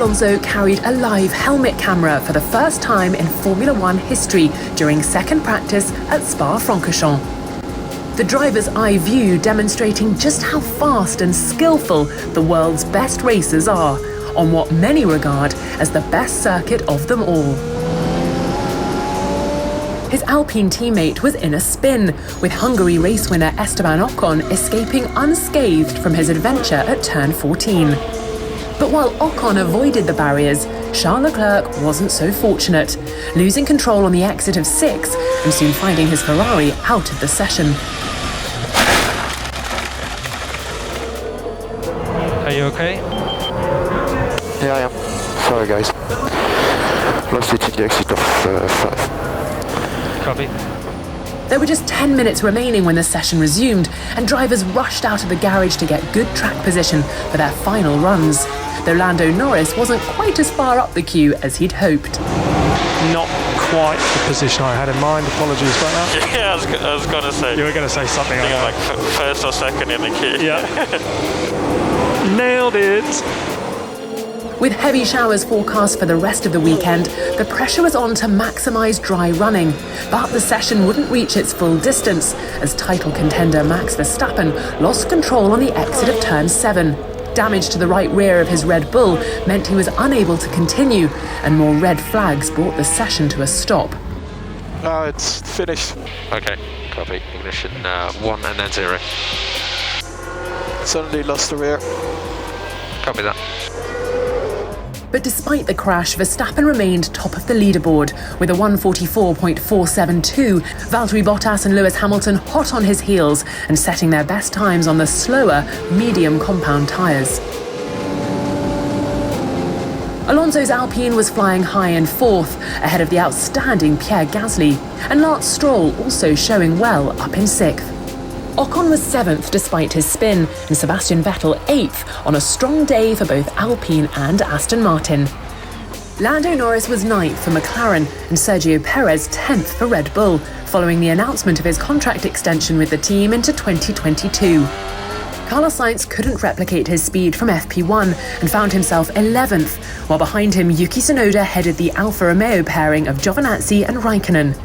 Alonso carried a live helmet camera for the first time in Formula One history during second practice at Spa-Francorchamps. The driver's eye view demonstrating just how fast and skillful the world's best racers are on what many regard as the best circuit of them all. His Alpine teammate was in a spin, with Hungary race winner Esteban Ocon escaping unscathed from his adventure at turn 14. But while Ocon avoided the barriers, Charles Leclerc wasn't so fortunate, losing control on the exit of 6 and soon finding his Ferrari out of the session. Are you okay? Yeah, I am. Sorry guys. Lost it in the exit of 5. Copy. There were just 10 minutes remaining when the session resumed, and drivers rushed out of the garage to get good track position for their final runs, though Lando Norris wasn't quite as far up the queue as he'd hoped. Not quite the position I had in mind. Apologies about that. Yeah, I was going to say. You were going to say something like that. Like first or second in the queue. Yeah. Nailed it. With heavy showers forecast for the rest of the weekend, the pressure was on to maximise dry running. But the session wouldn't reach its full distance, as title contender Max Verstappen lost control on the exit of turn 7. Damage to the right rear of his Red Bull meant he was unable to continue, and more red flags brought the session to a stop. It's finished. Okay, copy. Ignition 1 and then 0. Suddenly lost the rear. Copy that. But despite the crash, Verstappen remained top of the leaderboard with a 144.472, Valtteri Bottas and Lewis Hamilton hot on his heels and setting their best times on the slower, medium compound tyres. Alonso's Alpine was flying high in 4th, ahead of the outstanding Pierre Gasly, and Lance Stroll also showing well up in 6th. Ocon was 7th despite his spin, and Sebastian Vettel 8th on a strong day for both Alpine and Aston Martin. Lando Norris was 9th for McLaren and Sergio Perez 10th for Red Bull, following the announcement of his contract extension with the team into 2022. Carlos Sainz couldn't replicate his speed from FP1 and found himself 11th, while behind him Yuki Tsunoda headed the Alfa Romeo pairing of Giovinazzi and Raikkonen.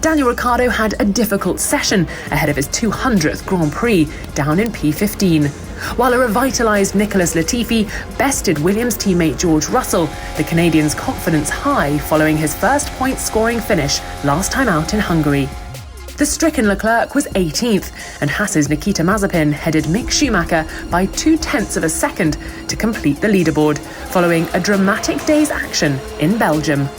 Daniel Ricciardo had a difficult session ahead of his 200th Grand Prix, down in P15. While a revitalised Nicholas Latifi bested Williams teammate George Russell, the Canadian's confidence high following his first point-scoring finish last time out in Hungary. The stricken Leclerc was 18th, and Haas's Nikita Mazepin headed Mick Schumacher by 0.2 of a second to complete the leaderboard, following a dramatic day's action in Belgium.